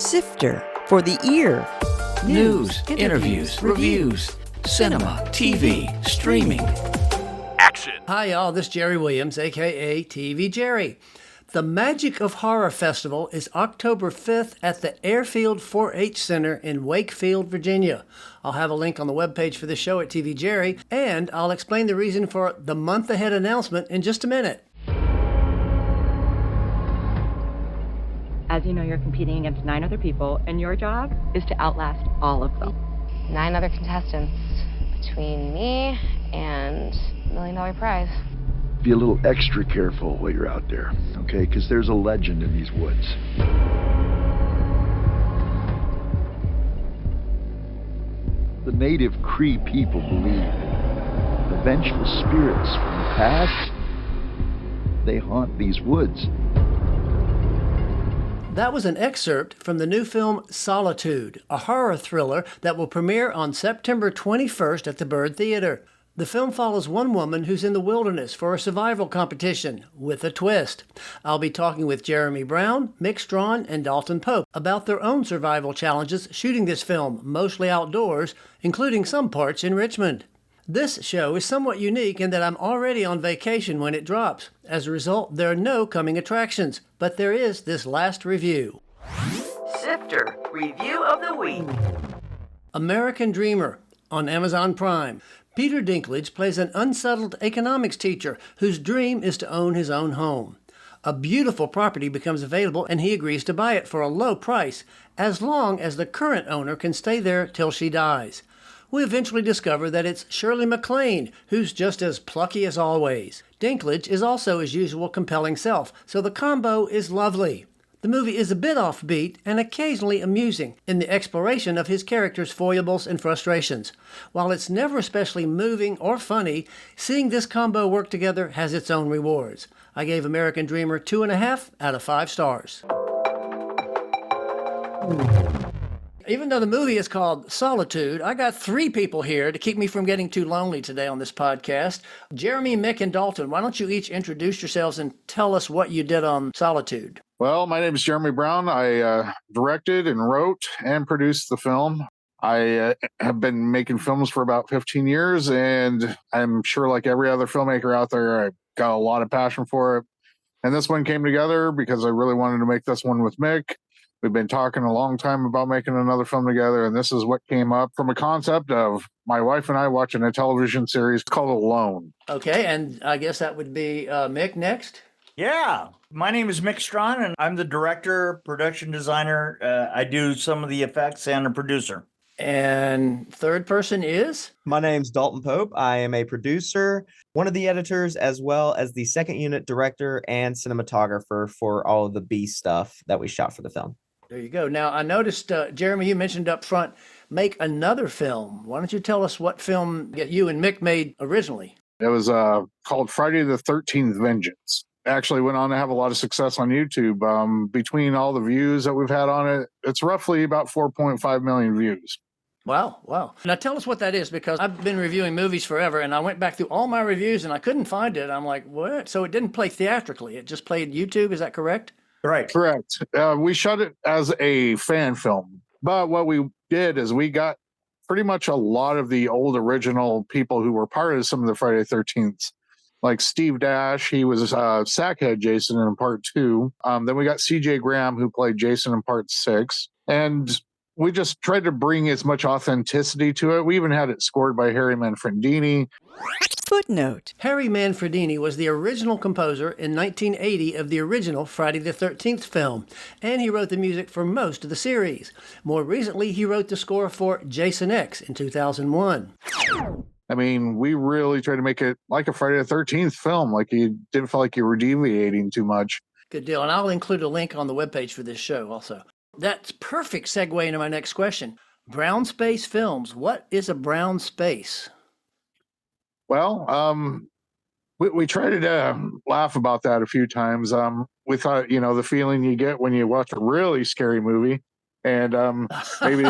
Sifter for the ear. News, interviews, reviews, cinema, TV, streaming. Action. Hi, y'all. This is Jerry Williams, a.k.a. TV Jerry. The Magic of Horror Festival is October 5th at the Airfield 4-H Center in Wakefield, Virginia. I'll have a link on the webpage for the show at TV Jerry, and I'll explain the reason for the month-ahead announcement in just a minute. As you know, you're competing against 9 other people, and your job is to outlast all of them. 9 other contestants between me and $1 million prize. Be a little extra careful while you're out there, okay? Because there's a legend in these woods. The native Cree people believe the vengeful spirits from the past, they haunt these woods. That was an excerpt from the new film Solitude, a horror thriller that will premiere on September 21st at the Bird Theater. The film follows one woman who's in the wilderness for a survival competition, with a twist. I'll be talking with Jeremy Brown, Mick Strawn, and Dalton Pope about their own survival challenges shooting this film, mostly outdoors, including some parts in Richmond. This show is somewhat unique in that I'm already on vacation when it drops. As a result, there are no coming attractions, but there is this last review. Sifter Review of the Week. American Dreamer on Amazon Prime. Peter Dinklage plays an unsettled economics teacher whose dream is to own his own home. A beautiful property becomes available and he agrees to buy it for a low price, as long as the current owner can stay there till she dies. We eventually discover that it's Shirley MacLaine, who's just as plucky as always. Dinklage is also his usual compelling self, so the combo is lovely. The movie is a bit offbeat and occasionally amusing in the exploration of his character's foibles and frustrations. While it's never especially moving or funny, seeing this combo work together has its own rewards. I gave American Dreamer 2.5 out of 5 stars. Even though the movie is called Solitude, I got 3 people here to keep me from getting too lonely today on this podcast. Jeremy, Mick, and Dalton, why don't you each introduce yourselves and tell us what you did on Solitude? Well, my name is Jeremy Brown. I directed and wrote and produced the film. I have been making films for about 15 years, and I'm sure like every other filmmaker out there, I've got a lot of passion for it. And this one came together because I really wanted to make this one with Mick. We've been talking a long time about making another film together, and this is what came up from a concept of my wife and I watching a television series called Alone. Okay, and I guess that would be Mick next. Yeah, my name is Mick Strawn, and I'm the director, production designer. I do some of the effects and the producer. And third person is? My name's Dalton Pope. I am a producer, one of the editors, as well as the second unit director and cinematographer for all of the B stuff that we shot for the film. There you go. Now, I noticed, Jeremy, you mentioned up front, make another film. Why don't you tell us what film you and Mick made originally? It was called Friday the 13th Vengeance. Actually went on to have a lot of success on YouTube. Between all the views that we've had on it, it's roughly about 4.5 million views. Wow. Now tell us what that is, because I've been reviewing movies forever, and I went back through all my reviews and I couldn't find it. I'm like, what? So it didn't play theatrically. It just played YouTube. Is that correct? Right. Correct. We shot it as a fan film. But what we did is we got pretty much a lot of the old original people who were part of some of the Friday the 13th. Like Steve Dash, he was Sackhead Jason in part 2. Then we got CJ Graham, who played Jason in part 6. And we just tried to bring as much authenticity to it. We even had it scored by Harry Manfredini. Footnote. Harry Manfredini was the original composer in 1980 of the original Friday the 13th film, and he wrote the music for most of the series. More recently, he wrote the score for Jason X in 2001. I mean, we really tried to make it like a Friday the 13th film, like you didn't feel like you were deviating too much. Good deal. And I'll include a link on the webpage for this show also. That's perfect segue into my next question. Brown space films. What is a brown space? Well, we tried to laugh about that a few times. We thought, the feeling you get when you watch a really scary movie. And maybe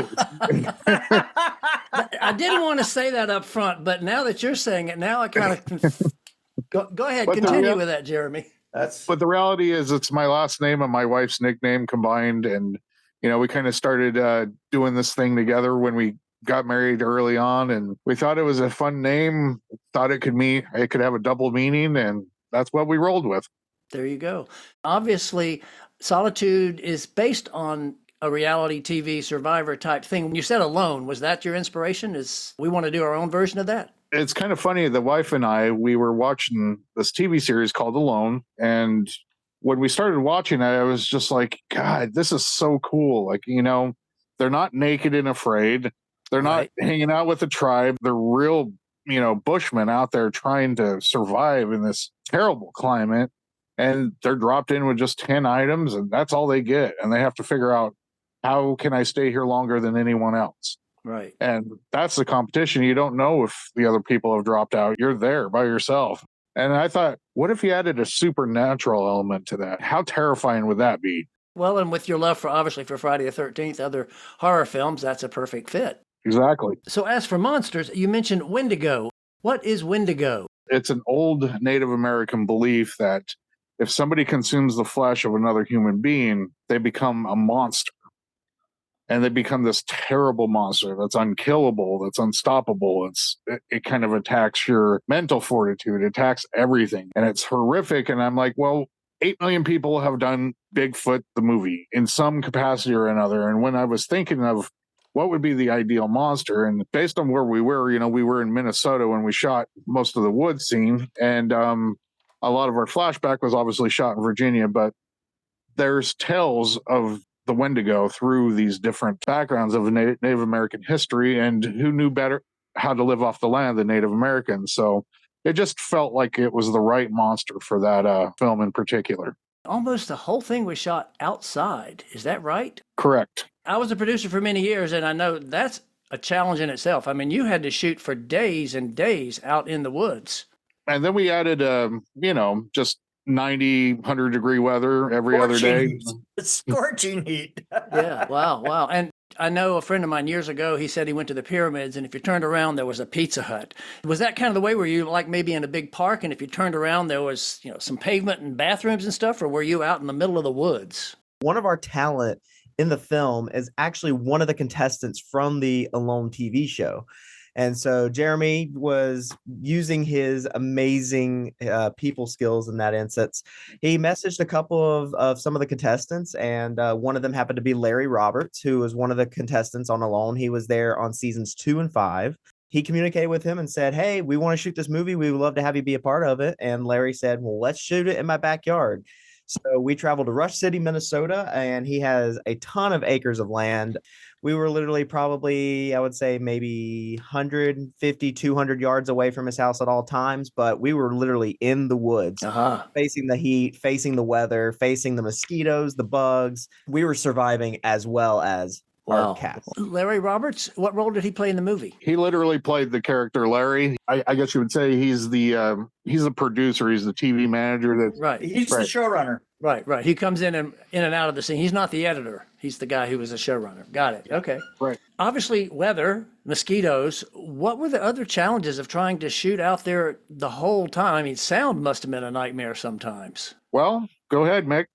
I didn't want to say that up front, but now that you're saying it, now I kind of go ahead, continue with that, Jeremy. But the reality is, it's my last name and my wife's nickname combined, and we kind of started doing this thing together when we got married early on, and we thought it was a fun name, thought it could have a double meaning, and that's what we rolled with. There you go. Obviously, Solitude is based on a reality TV survivor type thing. When you said Alone, was that your inspiration? Is we want to do our own version of that? It's kind of funny. The wife and I, we were watching this TV series called Alone, and when we started watching it, I was just like, God, this is so cool. Like, they're not naked and afraid. They're not hanging out with the tribe. They're real, bushmen out there trying to survive in this terrible climate. And they're dropped in with just 10 items, and that's all they get. And they have to figure out, how can I stay here longer than anyone else? Right. And that's the competition. You don't know if the other people have dropped out. You're there by yourself. And I thought, what if you added a supernatural element to that? How terrifying would that be? Well, and with your love for Friday the 13th, other horror films, that's a perfect fit. Exactly. So as for monsters, you mentioned Wendigo. What is Wendigo? It's an old Native American belief that if somebody consumes the flesh of another human being, they become a monster. And they become this terrible monster that's unkillable, that's unstoppable. It kind of attacks your mental fortitude, it attacks everything. And it's horrific. And I'm like, well, 8 million people have done Bigfoot, the movie, in some capacity or another. And when I was thinking of what would be the ideal monster, and based on where we were, we were in Minnesota when we shot most of the wood scene. And a lot of our flashback was obviously shot in Virginia, but there's tales of the Wendigo through these different backgrounds of Native American history, and who knew better how to live off the land than Native Americans. So it just felt like it was the right monster for that film in particular. Almost the whole thing was shot outside. Is that right? Correct. I was a producer for many years, and I know that's a challenge in itself. I mean, you had to shoot for days and days out in the woods. And then we added, just 90, 100-degree weather every other day. It's scorching heat. Yeah, wow. And I know a friend of mine years ago, he said he went to the pyramids, and if you turned around, there was a Pizza Hut. Was that kind of the way? Were you like maybe in a big park, and if you turned around, there was, some pavement and bathrooms and stuff, or were you out in the middle of the woods? One of our talent in the film is actually one of the contestants from the Alone TV show. And so Jeremy was using his amazing people skills in that instance. He messaged a couple of some of the contestants, and one of them happened to be Larry Roberts, who was one of the contestants on Alone. He was there on seasons 2 and 5. He communicated with him and said, hey, we want to shoot this movie. We would love to have you be a part of it. And Larry said, well, let's shoot it in my backyard. So we traveled to Rush City, Minnesota, and he has a ton of acres of land. We were literally probably, I would say, maybe 150, 200 yards away from his house at all times, but we were literally in the woods, facing the heat, facing the weather, facing the mosquitoes, the bugs. We were surviving as well as our cats. Larry Roberts, what role did he play in the movie? He literally played the character Larry. I guess you would say he's the producer. He's the TV manager. Right. He's the showrunner. Right. He comes in and out of the scene. He's not the editor. He's the guy who was a showrunner. Got it. Okay. Right. Obviously, weather, mosquitoes. What were the other challenges of trying to shoot out there the whole time? I mean, sound must have been a nightmare sometimes. Well, go ahead, Mick.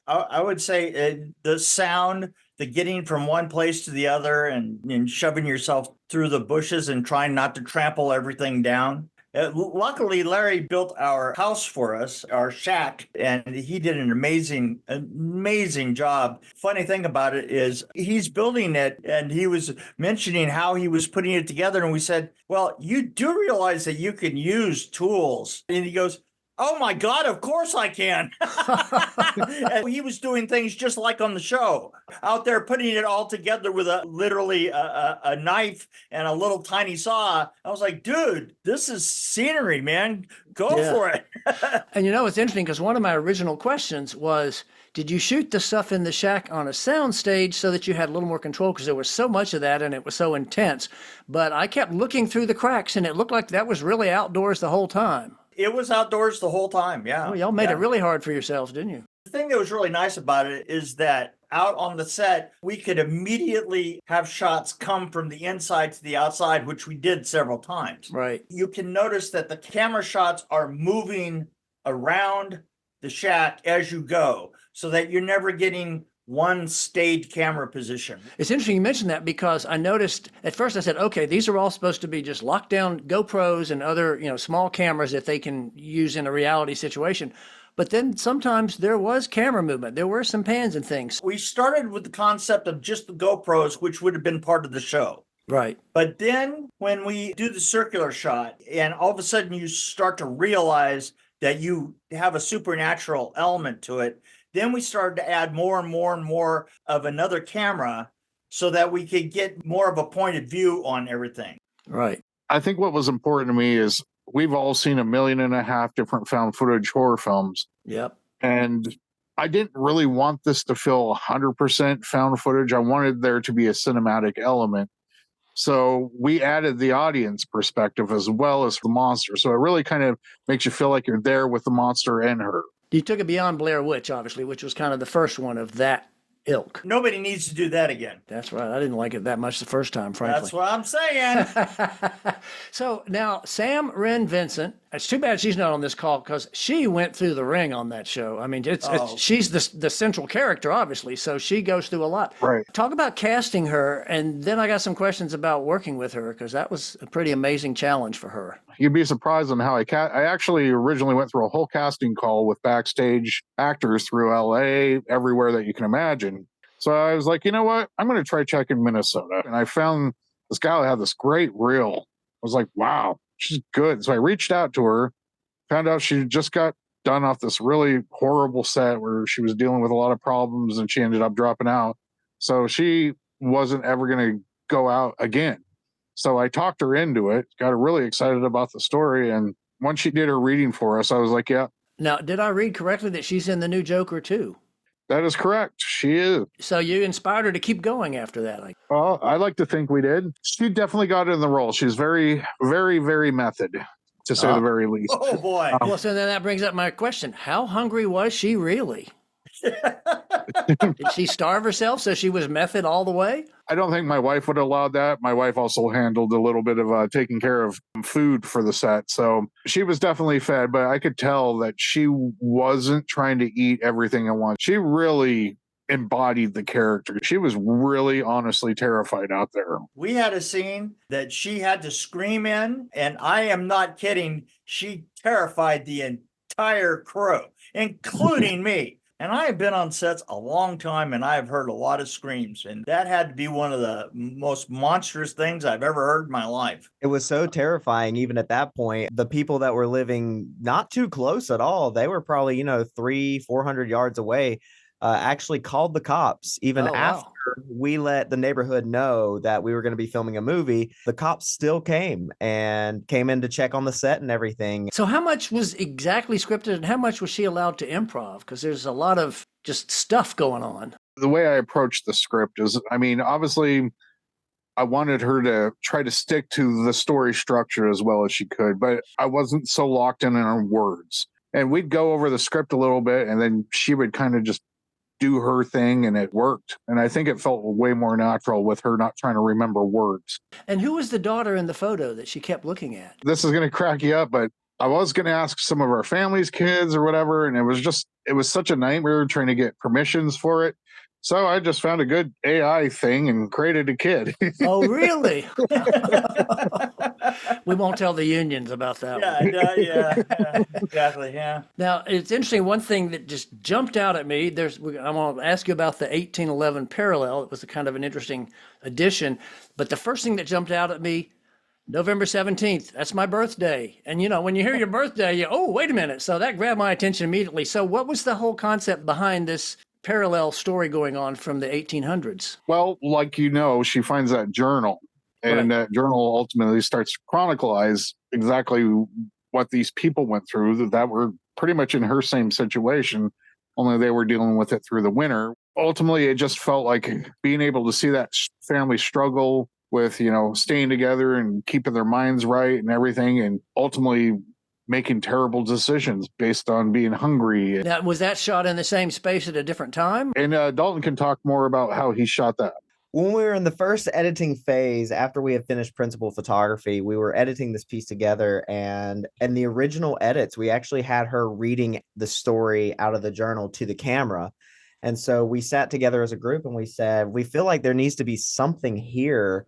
I would say the sound, the getting from one place to the other and shoving yourself through the bushes and trying not to trample everything down. Luckily, Larry built our house for us, our shack, and he did an amazing job. Funny thing about it is he's building it, and he was mentioning how he was putting it together, and we said, well, you do realize that you can use tools. And he goes, oh my God, of course I can. And he was doing things just like on the show, out there putting it all together with literally a knife and a little tiny saw. I was like, dude, this is scenery, man. Go for it. And it's interesting because one of my original questions was, did you shoot the stuff in the shack on a sound stage so that you had a little more control? Because there was so much of that and it was so intense. But I kept looking through the cracks and it looked like that was really outdoors the whole time. It was outdoors the whole time, yeah. Oh, y'all made it really hard for yourselves, didn't you? The thing that was really nice about it is that out on the set, we could immediately have shots come from the inside to the outside, which we did several times. Right. You can notice that the camera shots are moving around the shack as you go, so that you're never getting one stayed camera position. It's interesting you mentioned that because I noticed at first I said, okay, these are all supposed to be just lockdown GoPros and other, small cameras that they can use in a reality situation. But then sometimes there was camera movement. There were some pans and things. We started with the concept of just the GoPros, which would have been part of the show. Right. But then when we do the circular shot and all of a sudden you start to realize that you have a supernatural element to it, then we started to add more and more and more of another camera so that we could get more of a point of view on everything. Right. I think what was important to me is we've all seen 1.5 million different found footage horror films. Yep. And I didn't really want this to feel 100% found footage. I wanted there to be a cinematic element. So we added the audience perspective as well as the monster. So it really kind of makes you feel like you're there with the monster and her. You took it beyond Blair Witch, obviously, which was kind of the first one of that ilk. Nobody needs to do that again. That's right. I didn't like it that much the first time, frankly. That's what I'm saying. So now Sam Wren Vincent, it's too bad she's not on this call because she went through the ring on that show. I mean, she's the central character, obviously, so she goes through a lot. Right. Talk about casting her, and then I got some questions about working with her because that was a pretty amazing challenge for her. You'd be surprised on how I actually originally went through a whole casting call with backstage actors through LA, everywhere that you can imagine. So I was like, you know what? I'm going to try checking Minnesota. And I found this gal who had this great reel. I was like, wow, she's good. So I reached out to her, found out she just got done off this really horrible set where she was dealing with a lot of problems and she ended up dropping out. So she wasn't ever going to go out again. So I talked her into it, got her really excited about the story. And once she did her reading for us, I was like, yeah. Now, did I read correctly that she's in the new Joker too? That is correct. She is. So you inspired her to keep going after that? Well, I like to think we did. She definitely got in the role. She's very, very, very method, to say the very least. Oh, boy. Well, so then that brings up my question. How hungry was she really? Did she starve herself so she was method all the way? I don't think my wife would have allowed that. My wife also handled a little bit of taking care of food for the set. So she was definitely fed, but I could tell that she wasn't trying to eat everything at once. She really embodied the character. She was really honestly terrified out there. We had a scene that she had to scream in, and I am not kidding. She terrified the entire crew, including me. And I have been on sets a long time and I've heard a lot of screams. And that had to be one of the most monstrous things I've ever heard in my life. It was so terrifying, even at that point. The people that were living not too close at all, they were probably, 300-400 yards away, actually called the cops. Even after we let the neighborhood know that we were going to be filming a movie, the cops still came in to check on the set and everything. So how much was exactly scripted and how much was she allowed to improv? Because there's a lot of just stuff going on. The way I approached the script is, obviously I wanted her to try to stick to the story structure as well as she could, but I wasn't so locked in her words. And we'd go over the script a little bit and then she would kind of just do her thing, and it worked. And I think it felt way more natural with her not trying to remember words. And who was the daughter in the photo that she kept looking at? This is going to crack you up, but I was going to ask some of our family's kids or whatever, and it was such a nightmare trying to get permissions for it. So I just found a good AI thing and created a kid. Oh, really? We won't tell the unions about that one. Yeah, exactly, yeah. Now, it's interesting. One thing that just jumped out at me, I'm going to ask you about the 1811 parallel. It was a kind of an interesting addition. But the first thing that jumped out at me, November 17th, that's my birthday. And, when you hear your birthday, wait a minute. So that grabbed my attention immediately. So what was the whole concept behind this parallel story going on from the 1800s? Well, she finds that journal, and that journal ultimately starts to chronicleize exactly what these people went through that were pretty much in her same situation, only they were dealing with it through the winter. Ultimately, it just felt like being able to see that family struggle with, staying together and keeping their minds right and everything, and ultimately making terrible decisions based on being hungry. Now, was that shot in the same space at a different time? And Dalton can talk more about how he shot that. When we were in the first editing phase, after we had finished principal photography, we were editing this piece together, and in the original edits, we actually had her reading the story out of the journal to the camera. And so we sat together as a group and we said, we feel like there needs to be something here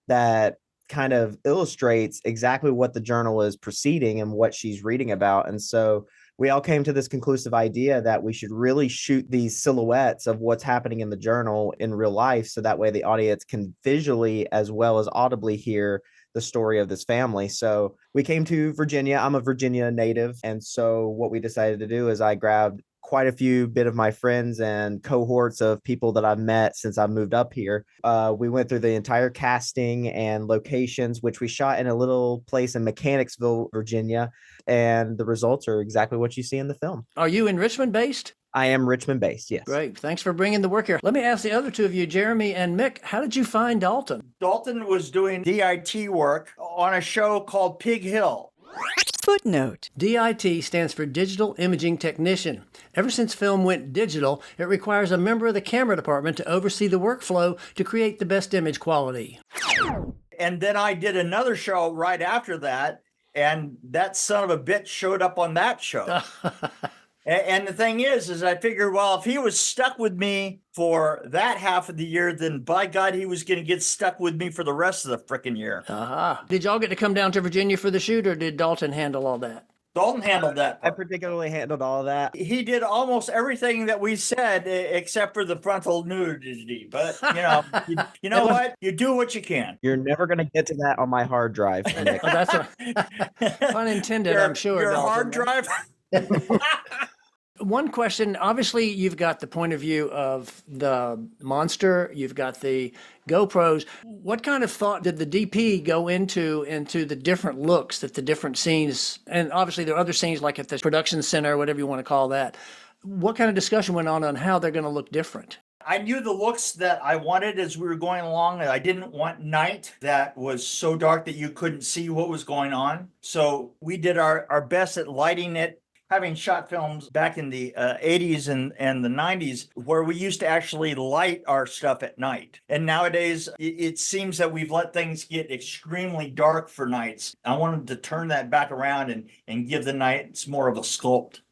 that kind of illustrates exactly what the journal is proceeding and what she's reading about. And so we all came to this conclusive idea that we should really shoot these silhouettes of what's happening in the journal in real life. So that way the audience can visually as well as audibly hear the story of this family. So we came to Virginia. I'm a Virginia native. And so what we decided to do is I grabbed quite a few bit of my friends and cohorts of people that I've met since I moved up here. We went through the entire casting and locations, which we shot in a little place in Mechanicsville, Virginia. And the results are exactly what you see in the film. Are you in Richmond based? I am Richmond based, yes. Great. Thanks for bringing the work here. Let me ask the other two of you, Jeremy and Mick, how did you find Dalton? Dalton was doing DIT work on a show called Pig Hill. Footnote. DIT stands for Digital Imaging Technician. Ever since film went digital, it requires a member of the camera department to oversee the workflow to create the best image quality. And then I did another show right after that, and that son of a bitch showed up on that show. And the thing is I figured, well, if he was stuck with me for that half of the year, then by God, he was going to get stuck with me for the rest of the frickin' year. Aha. Did y'all get to come down to Virginia for the shoot, or did Dalton handle all that? Dalton handled that I part. particularly handled all of that. He did almost everything that we said except for the frontal nudity. But, you know what? You do what you can. You're never going to get to that on my hard drive, Nick. Oh, that's pun intended, I'm sure. Your Dalton. hard drive? One question, obviously you've got the point of view of the monster, you've got the GoPros. What kind of thought did the DP go into the different looks that the different scenes, and obviously there are other scenes like at the production center, whatever you want to call that. What kind of discussion went on how they're going to look different? I knew the looks that I wanted as we were going along. I didn't want night that was so dark that you couldn't see what was going on. So we did our best at lighting it. Having shot films back in the 80s and the 90s, where we used to actually light our stuff at night. And nowadays, it seems that we've let things get extremely dark for nights. I wanted to turn that back around and give the nights more of a sculpt.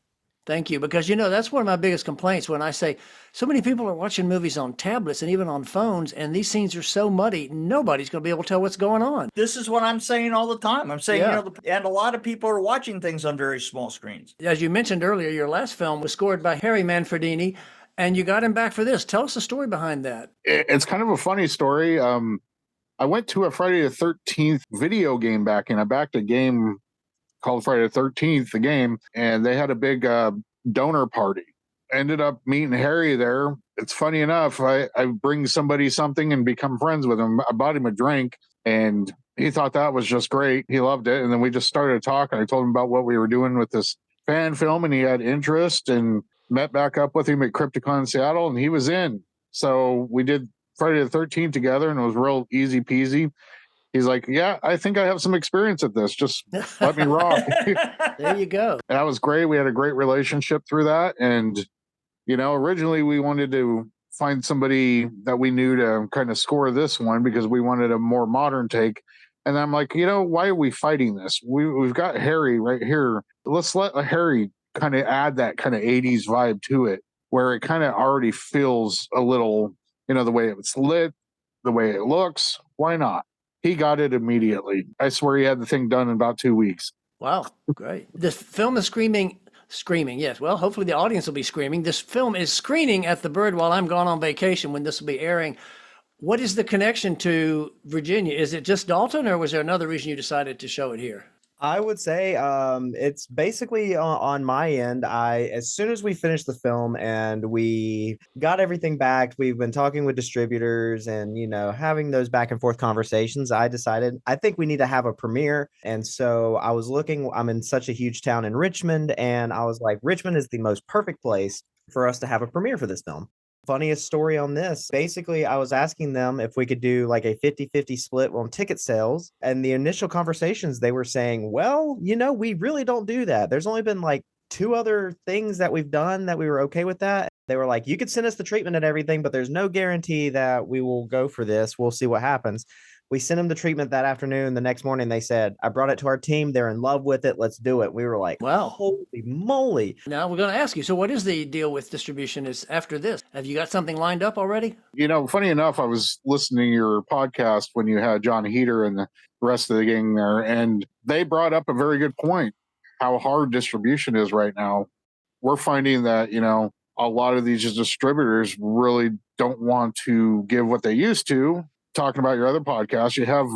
Thank you, because that's one of my biggest complaints when I say so many people are watching movies on tablets and even on phones, and these scenes are so muddy, nobody's going to be able to tell what's going on. This is what I'm saying all the time. I'm saying, and a lot of people are watching things on very small screens. As you mentioned earlier, your last film was scored by Harry Manfredini, and you got him back for this. Tell us the story behind that. It's kind of a funny story. I went to a Friday the 13th video game back, and I backed a game called Friday the 13th, the game, and they had a big donor party. Ended up meeting Harry there. It's funny enough, I bring somebody something and become friends with him. I bought him a drink, and he thought that was just great. He loved it, and then we just started talking. I told him about what we were doing with this fan film, and he had interest, and met back up with him at Crypticon Seattle, and he was in. So we did Friday the 13th together, and it was real easy peasy. He's like, yeah, I think I have some experience at this. Just let me rock. There you go. That was great. We had a great relationship through that. And, originally we wanted to find somebody that we knew to kind of score this one because we wanted a more modern take. And I'm like, why are we fighting this? We've got Harry right here. Let's let Harry kind of add that kind of 80s vibe to it, where it kind of already feels a little, the way it's lit, the way it looks. Why not? He got it immediately. I swear he had the thing done in about 2 weeks. Wow, great. This film is screaming, yes. Well, hopefully the audience will be screaming. This film is screening at the Bird while I'm gone on vacation when this will be airing. What is the connection to Virginia? Is it just Dalton, or was there another reason you decided to show it here? I would say it's basically on my end. As soon as we finished the film and we got everything back, we've been talking with distributors and, having those back and forth conversations. I decided I think we need to have a premiere. And so I was looking, I'm in such a huge town in Richmond, and I was like, Richmond is the most perfect place for us to have a premiere for this film. Funniest story on this. Basically, I was asking them if we could do like a 50-50 split on ticket sales. And the initial conversations, they were saying, well, we really don't do that. There's only been like 2 other things that we've done that we were okay with that. They were like, you could send us the treatment and everything, but there's no guarantee that we will go for this. We'll see what happens. We sent them the treatment that afternoon. The next morning, they said, I brought it to our team. They're in love with it. Let's do it. We were like, Wow. Holy moly. Now we're going to ask you, so what is the deal with distribution is after this? Have you got something lined up already? Funny enough, I was listening to your podcast when you had John Heater and the rest of the gang there, and they brought up a very good point, how hard distribution is right now. We're finding that, a lot of these distributors really don't want to give what they used to. Talking about your other podcast, you have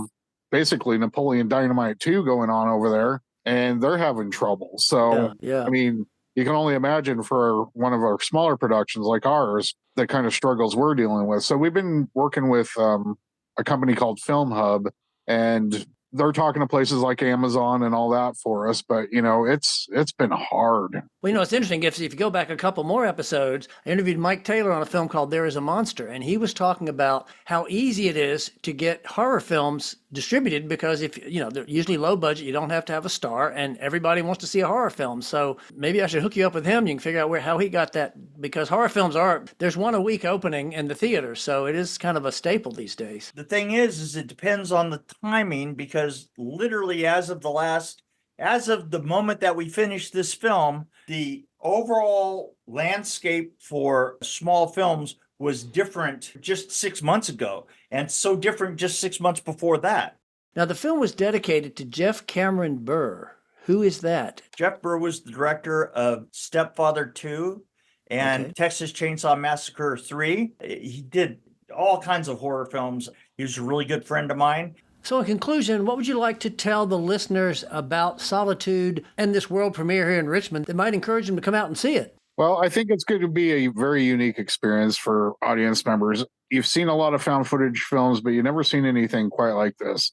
basically Napoleon Dynamite 2 going on over there, and they're having trouble. So, Yeah. I mean, you can only imagine for one of our smaller productions like ours, the kind of struggles we're dealing with. So we've been working with a company called Film Hub, and they're talking to places like Amazon and all that for us. But, it's been hard. Well, it's interesting. If you go back a couple more episodes, I interviewed Mike Taylor on a film called There Is a Monster, and he was talking about how easy it is to get horror films distributed because if, they're usually low budget, you don't have to have a star, and everybody wants to see a horror film. So maybe I should hook you up with him. You can figure out how he got that, because horror films there's one a week opening in the theater. So it is kind of a staple these days. The thing is it depends on the timing, because literally as of the moment that we finished this film, the overall landscape for small films was different just 6 months ago, and so different just 6 months before that. Now, the film was dedicated to Jeff Cameron Burr. Who is that? Jeff Burr was the director of Stepfather 2 and Texas Chainsaw Massacre 3. He did all kinds of horror films. He was a really good friend of mine. So in conclusion, what would you like to tell the listeners about Solitude and this world premiere here in Richmond that might encourage them to come out and see it? Well, I think it's going to be a very unique experience for audience members. You've seen a lot of found footage films, but you've never seen anything quite like this.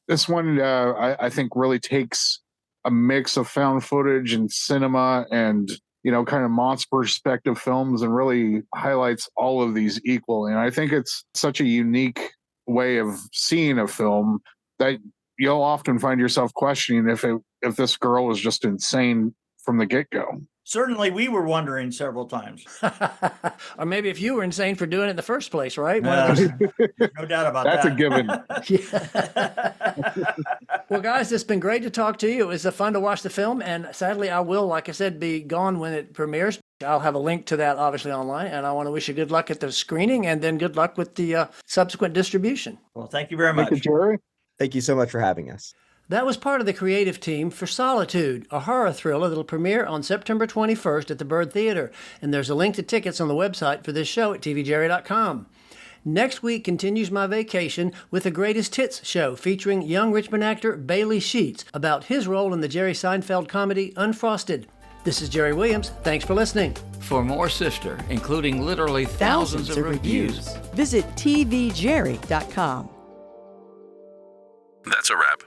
This one, I think, really takes a mix of found footage and cinema and, kind of monster perspective films and really highlights all of these equally. And I think it's such a unique way of seeing a film that you'll often find yourself questioning if this girl was just insane from the get-go. Certainly, we were wondering several times. Or maybe if you were insane for doing it in the first place, right? No doubt about That's that. a given. Well, guys, it's been great to talk to you. It was fun to watch the film, and sadly, I will, like I said, be gone when it premieres. I'll have a link to that, obviously, online, and I want to wish you good luck at the screening and then good luck with the subsequent distribution. Well, thank you very much. Thank you, Jerry. Thank you so much for having us. That was part of the creative team for Solitude, a horror thriller that'll premiere on September 21st at the Bird Theater. And there's a link to tickets on the website for this show at tvjerry.com. Next week continues my vacation with the Greatest Hits show featuring young Richmond actor Bailey Sheets about his role in the Jerry Seinfeld comedy Unfrosted. This is Jerry Williams. Thanks for listening. For more Sifter, including literally thousands of reviews, Visit tvjerry.com. That's a wrap.